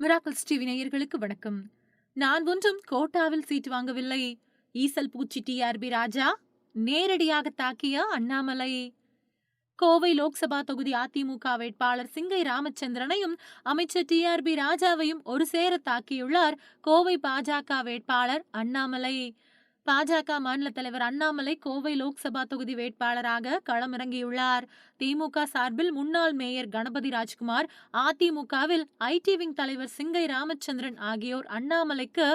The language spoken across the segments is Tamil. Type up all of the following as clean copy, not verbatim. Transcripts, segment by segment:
மிராக்கிள்ஸ் டிவி நேயர்களுக்கு வணக்கம். நான் ஒன்றும் கோட்டாவில் சீட் வாங்கவில்லை. ஈசல் பூச்சி டிஆர்பி ராஜா நேரடியாக தாக்கிய அண்ணாமலை. கோவை லோக்சபா தொகுதி அதிமுக வேட்பாளர் சிங்கை ராமச்சந்திரனையும் அமைச்சர் டிஆர்பி ராஜாவையும் ஒரு சேர தாக்கியுள்ளார் கோவை பாஜக வேட்பாளர் அண்ணாமலை. பாஜக மாநில தலைவர் அண்ணாமலை கோவை லோக்சபா தொகுதி வேட்பாளராக களமிறங்கியுள்ளார். திமுக சார்பில் முன்னாள் மேயர் கணபதி ராஜ்குமார், அதிமுகவில் ஐடி விங் தலைவர் சிங்கை ராமச்சந்திரன் ஆகியோர் அண்ணாமலைக்கு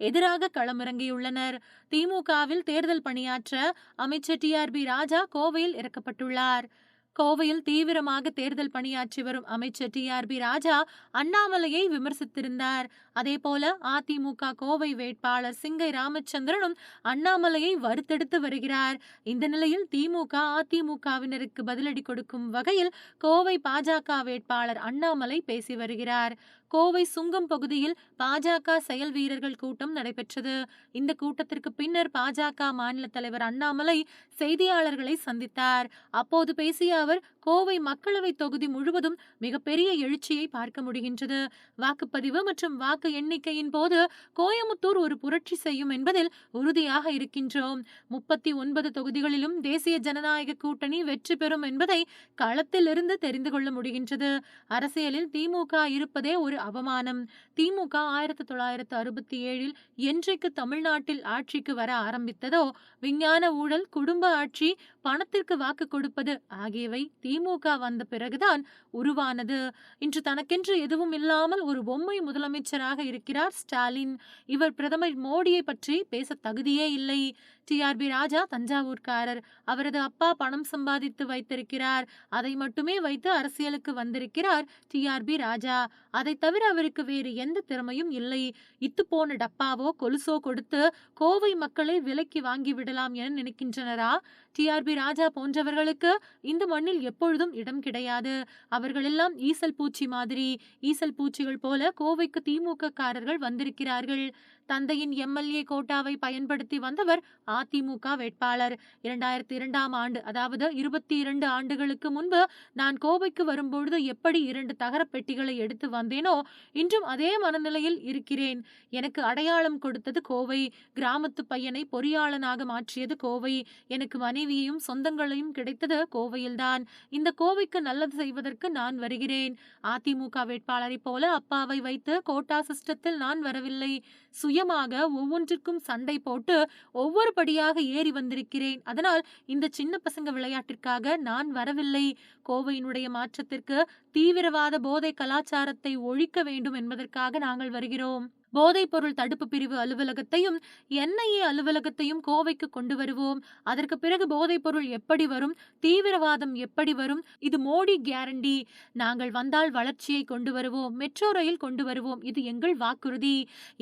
எதிராக களமிறங்கியுள்ளனர். திமுகவில் தேர்தல் பணியாற்ற அமைச்சர் டிஆர்பி ராஜா கோவையில் இறக்கப்பட்டுள்ளார். கோவையில் தீவிரமாக தேர்தல் பணியாற்றி வரும் அமைச்சர் டிஆர்பி ராஜா அண்ணாமலையை விமர்சித்திருந்தார். அதேபோல அதிமுக கோவை வேட்பாளர் சிங்கை ராமச்சந்திரனும் அண்ணாமலையை வறுத்தெடுத்து வருகிறார். இந்த நிலையில் திமுக அதிமுகவினருக்கு பதிலடி கொடுக்கும் வகையில் கோவை பாஜக வேட்பாளர் அண்ணாமலை பேசி வருகிறார். கோவை சுங்கம் பகுதியில் பாஜக செயல் வீரர்கள் கூட்டம் நடைபெற்றது. இந்த கூட்டத்திற்கு பின்னர் பாஜக மாநில தலைவர் அண்ணாமலை செய்தியாளர்களை சந்தித்தார். அப்போது பேசிய அவர், கோவை மக்களவை தொகுதி முழுவதும் மிகப்பெரிய எழுச்சியை பார்க்க முடிகின்றது. வாக்குப்பதிவு மற்றும் வாக்கு எண்ணிக்கையின் போது கோயமுத்தூர் ஒரு புரட்சி செய்யும் என்பதில் உறுதியாக இருக்கின்றோம். 39 தொகுதிகளிலும் தேசிய ஜனநாயக கூட்டணி வெற்றி பெறும் என்பதை களத்தில் இருந்து தெரிந்து கொள்ள முடிகின்றது. அரசியலில் திமுக இருப்பதே ஒரு அவமானம். திமுக 1967 என்றைக்கு தமிழ்நாட்டில் ஆட்சிக்கு வர ஆரம்பித்ததோ, விஞ்ஞான ஊழல், குடும்ப ஆட்சி, பணத்திற்கு வாக்கு கொடுப்பது ஆகியவை திமுக வந்த பிறகுதான் உருவானது. இன்று தனக்கென்று எதுவும் இல்லாமல் ஒரு பொம்மை முதலமைச்சராக இருக்கிறார் ஸ்டாலின். இவர் பிரதமர் மோடியை பற்றி பேச தகுதியே இல்லை. டிஆர்பி ராஜா தஞ்சாவூர்காரர். அவரது அப்பா பணம் சம்பாதித்து வைத்திருக்கிறார். அதை மட்டுமே வைத்து அரசியலுக்கு வந்திருக்கிறார் டிஆர்பி ராஜா. அதை தவிர அவருக்கு வேறு எந்த திறமையும் இல்லை. இத்துப்போன டப்பாவோ கொலுசோ கொடுத்து கோவை மக்களை விலைக்கு வாங்கி விடலாம் என நினைக்கின்றனரா? டிஆர்பி ராஜா போன்றவர்களுக்கு இந்த மண்ணில் எப்பொழுதும் இடம் கிடையாது. அவர்களெல்லாம் ஈசல் பூச்சி மாதிரி. ஈசல் பூச்சிகள் போல கோவைக்கு திமுக காரர்கள் வந்திருக்கிறார்கள். தந்தையின் எம்எல்ஏ கோட்டாவை பயன்படுத்தி வந்தவர் அதிமுக வேட்பாளர். 2002ஆம் ஆண்டு, அதாவது 22 ஆண்டுகளுக்கு முன்பு நான் கோவைக்கு வரும்பொழுது எப்படி 2 தகர பெட்டிகளை எடுத்து வந்தேனோ, இன்றும் அதே மனநிலையில் இருக்கிறேன். எனக்கு அடையாளம் கொடுத்தது கோவை. கிராமத்து பையனை பொறியாளனாக மாற்றியது கோவை. எனக்கு மனைவியையும் சொந்தங்களையும் கிடைத்தது கோவையில்தான். இந்த கோவைக்கு நல்லது செய்வதற்கு நான் வருகிறேன். அதிமுக வேட்பாளரை போல அப்பாவை வைத்து கோட்டா சிஸ்டத்தில் நான் வரவில்லை. சுயமாக ஒவ்வொன்றிற்கும் சண்டை போட்டு ஒவ்வொரு படியாக ஏறி வந்திருக்கிறேன். அதனால் இந்த சின்ன பசங்க விளையாட்டிற்காக நான் வரவில்லை. கோவையினுடைய மாற்றத்திற்கு தீவிரவாத போதை கலாச்சாரத்தை ஒழிக்க வேண்டும் என்பதற்காக நாங்கள் வருகிறோம். போதைப் பொருள் தடுப்பு பிரிவு அலுவலகத்தையும் என்ஐஏ அலுவலகத்தையும் கோவைக்கு கொண்டு வருவோம். அதற்கு பிறகு போதைப் பொருள் எப்படி வரும், தீவிரவாதம் எப்படி வரும், இது மோடி கேரண்டி. நாங்கள் வந்தால் வளர்ச்சியை கொண்டு வருவோம், மெட்ரோ ரயில் கொண்டு வருவோம். இது எங்கள் வாக்குறுதி.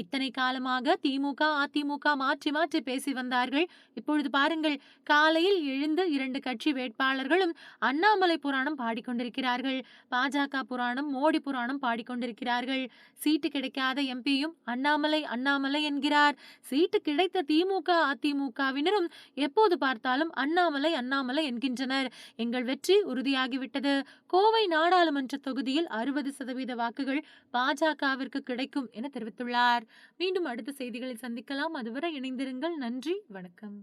இத்தனை காலமாக திமுக அதிமுக மாற்றி மாற்றி பேசி வந்தார்கள். இப்பொழுது பாருங்கள், காலையில் எழுந்து 2 கட்சி வேட்பாளர்களும் அண்ணாமலை புராணம் பாடிக்கொண்டிருக்கிறார்கள். பாஜக புராணம், மோடி புராணம் பாடிக்கொண்டிருக்கிறார்கள். சீட்டு கிடைக்காத எம்பியும் அண்ணாமலை அண்ணாமலை என்கிறார். சீட்டு கிடைத்த திமுக அதிமுகவினரும் எப்போது பார்த்தாலும் அண்ணாமலை அண்ணாமலை என்கின்றனர். எங்கள் வெற்றி உறுதியாகிவிட்டது. கோவை நாடாளுமன்ற தொகுதியில் 60% வாக்குகள் பாஜகவிற்கு கிடைக்கும் என தெரிவித்துள்ளார். மீண்டும் அடுத்த செய்திகளில் சந்திக்கலாம். அதுவரை இணைந்திருங்கள். நன்றி, வணக்கம்.